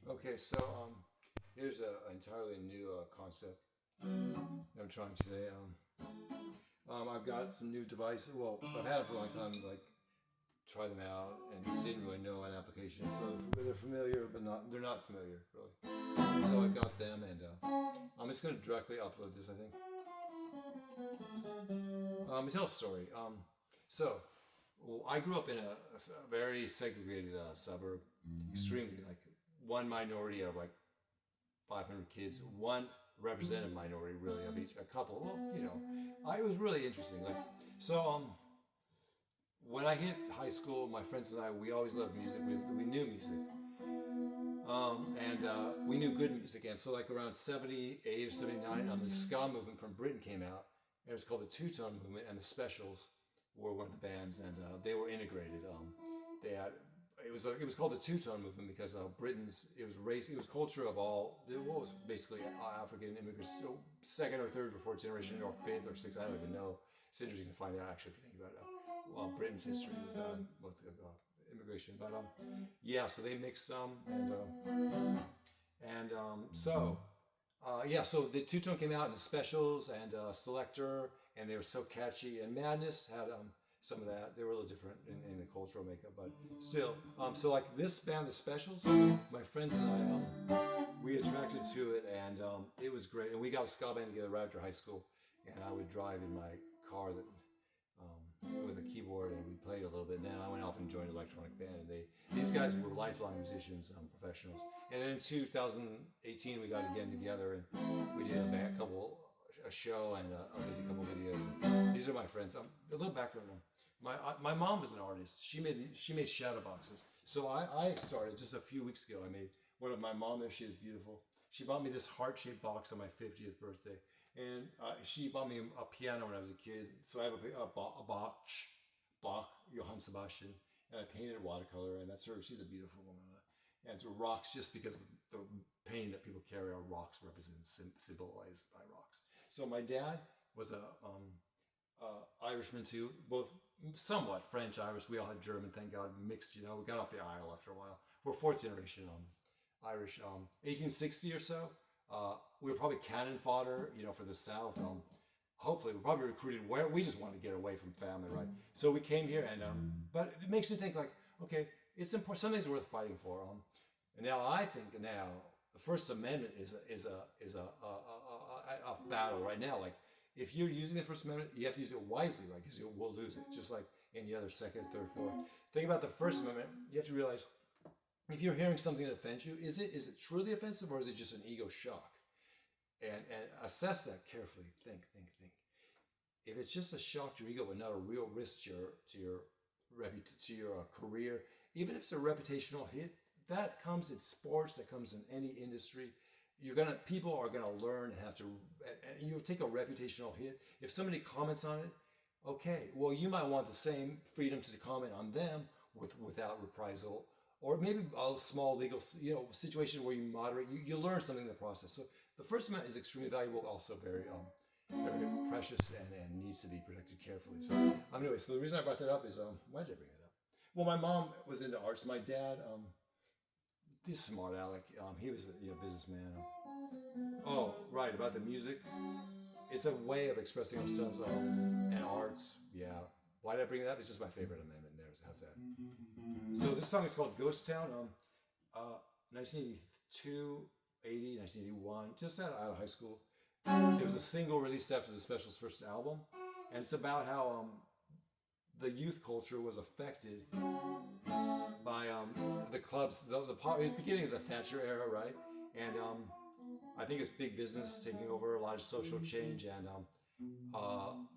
Okay, so here's an entirely new concept I'm trying today. I've got some new devices. Well, I've had it for a long time. Like try them out and didn't really know an application. So they're familiar, but they're not familiar really. So I got them, and I'm just going to directly upload this. I think. Tell a story. So well, I grew up in a very segregated suburb, extremely like one minority of like 500 kids, one representative minority really of each, a couple. Well, it was really interesting. Like, so when I hit high school, my friends and I, we always loved music. We knew music, and we knew good music. And so, like around '78 or '79, the ska movement from Britain came out. And it was called the Two-Tone Movement, and the Specials were one of the bands, and they were integrated. They had it was called the Two-Tone Movement because it was culture of all, what was basically African immigrants, so second or third or fourth generation or fifth or sixth, I don't even know. It's interesting to find out actually if you think about it. Britain's history with immigration, but yeah, so they mixed some, and so the Two-Tone came out, and the Specials and Selector, and they were so catchy, and Madness had some of that. They were a little different in the cultural makeup, but still. So like this band, the Specials, my friends and I, we attracted to it, and it was great. And we got a ska band together right after high school, and I would drive in my car with a keyboard, and we played a little bit. And then I went off and joined an electronic band, and these guys were lifelong musicians, professionals. And then in 2018, we got again together, and we did a show, and I did a couple videos. These are my friends. A little background. My mom was an artist. She made shadow boxes. So I started just a few weeks ago. I made one of my mom. There she is, beautiful. She bought me this heart-shaped box on my 50th birthday, and she bought me a piano when I was a kid. So I have a Bach, Johann Sebastian, and I painted watercolor, and that's her. She's a beautiful woman. And so rocks, just because of the pain that people carry, are rocks represented, symbolized by rocks. So my dad was a Irishman too, both somewhat French, Irish. We all had German, thank God, mixed. We got off the aisle after a while. We're fourth generation Irish. 1860 or so, we were probably cannon fodder, for the South. Hopefully, we probably recruited where we just wanted to get away from family, right? So we came here, and but it makes me think like, okay, it's important. Some things are worth fighting for. And now I think the First Amendment is a battle right now. Like, if you're using the First Amendment, you have to use it wisely, right? Because we'll lose it, just like any other second, third, fourth. Think about the First Amendment. You have to realize, if you're hearing something that offends you, is it truly offensive, or is it just an ego shock? And assess that carefully. Think. If it's just a shock to your ego, but not a real risk to your career, even if it's a reputational hit, that comes in sports, that comes in any industry. People are gonna learn and have to, and you'll take a reputational hit. If somebody comments on it, okay, well, you might want the same freedom to comment on them without reprisal, or maybe a small legal, situation where you moderate. You learn something in the process. So the First Amendment is extremely valuable, also very precious, and needs to be protected carefully. So anyway, so the reason I brought that up is why did I bring it up? Well, my mom was into arts. My dad, this smart aleck, he was a businessman. Oh, right, about the music. It's a way of expressing ourselves, and arts. Yeah. Why did I bring that up? It's just my favorite amendment. How's that? So this song is called Ghost Town. 1982, 80, 1981, just out of high school. It was a single released after the Specials' first album, and it's about how the youth culture was affected by the clubs. It was beginning of the Thatcher era, right? And I think it's big business taking over, a lot of social change, and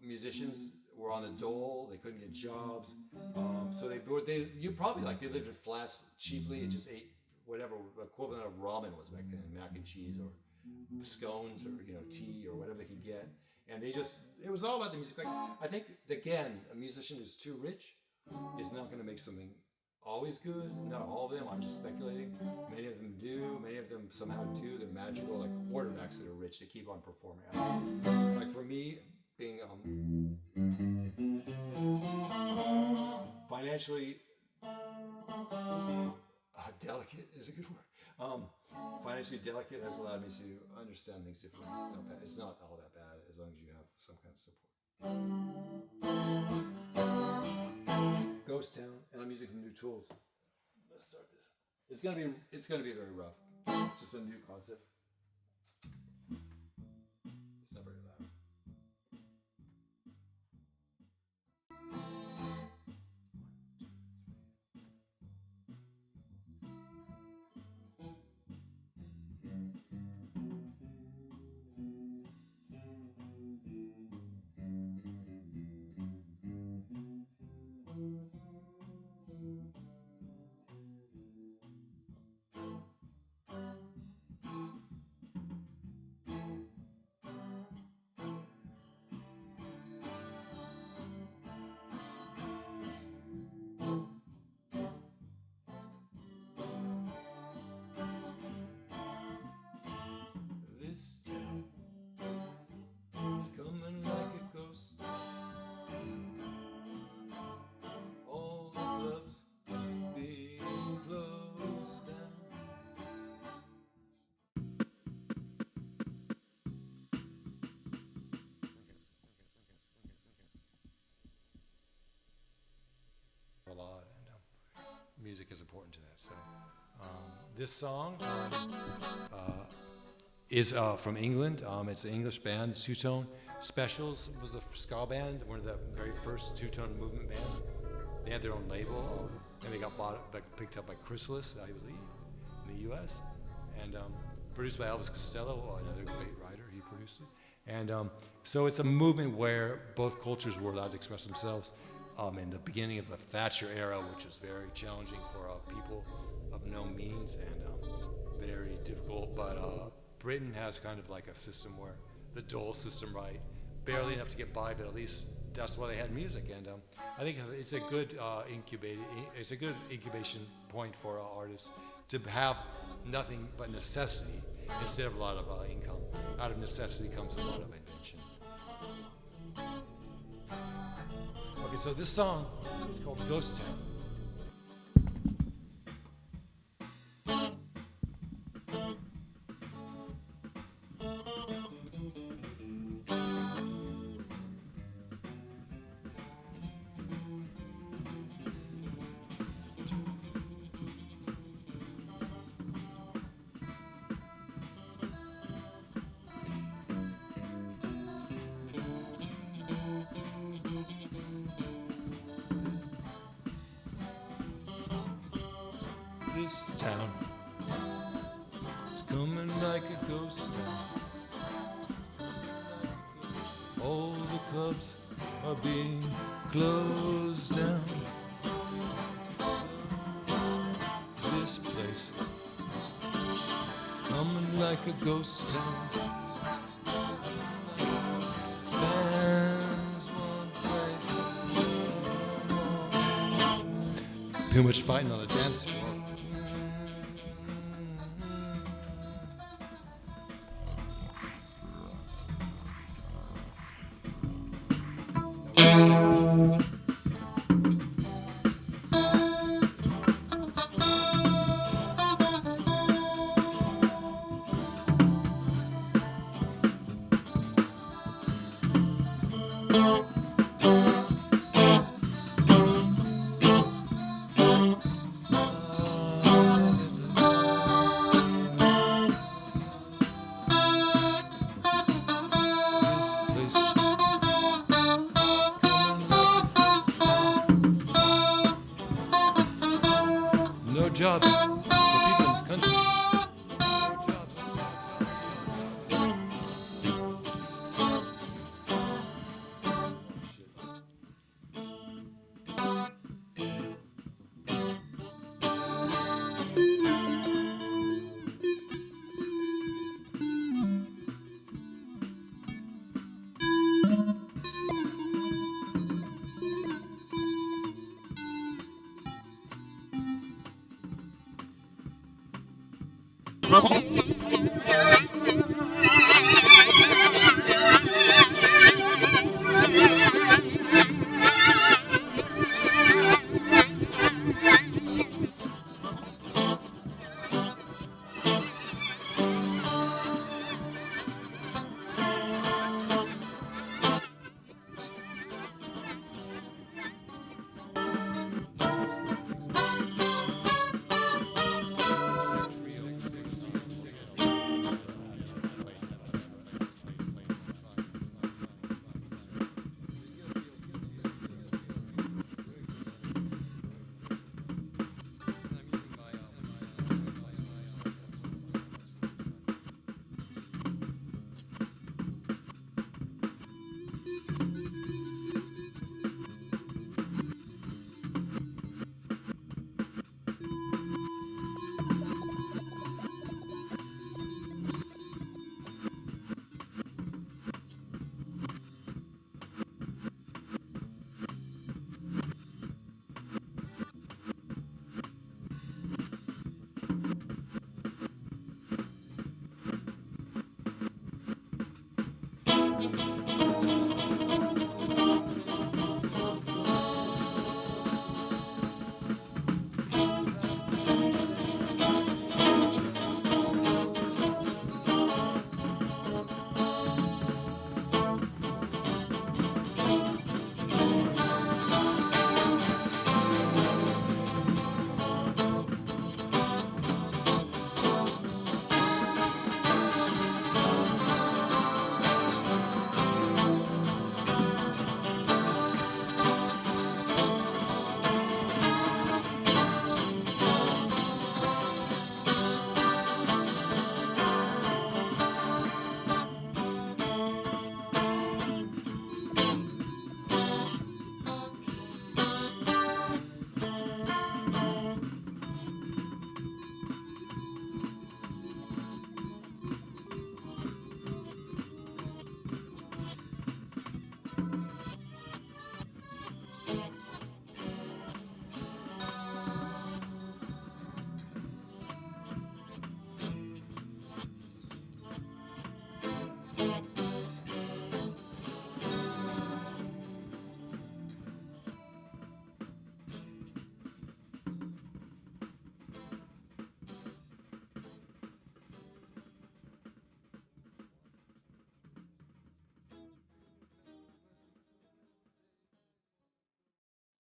musicians were on the dole. They couldn't get jobs, so they lived in flats cheaply and just ate whatever equivalent of ramen was back then, mac and cheese or scones or tea or whatever they could get. And it was all about the music. Like, I think, again, a musician who's too rich is not going to make something always good. Not all of them, I'm just speculating. Many of them do, many of them somehow do. They're magical, like quarterbacks that are rich, they keep on performing. Like for me, being financially delicate is a good word. Financially delicate has allowed me to understand things differently. It's not bad. It's not all that bad as long as you have some kind of support. Ghost Town, and I'm using some new tools. Let's start this. It's gonna be very rough. It's just a new concept. It's not very loud. This town is coming like a ghost. All the clubs being closed down. A lot, and music is important to that. So this song is from England. It's an English band, two-tone. Specials was a ska band, one of the very first two-tone movement bands. They had their own label, and they got picked up by Chrysalis, I believe, in the U.S. And produced by Elvis Costello, another great writer. He produced it. And so it's a movement where both cultures were allowed to express themselves. In the beginning of the Thatcher era, which was very challenging for people of no means and very difficult, but Britain has kind of like a system where the dole system, right, barely enough to get by, but at least that's why they had music. And I think it's a good incubation point for artists to have nothing but necessity instead of a lot of income. Out of necessity comes a lot of invention. Okay, so this song is called Ghost Town. This town is coming like a ghost town. All the clubs are being closed down. This place is coming like a ghost town. Bands won't play. Too much fighting on the dance floor. No jobs for people in this country. No jobs. Thank you.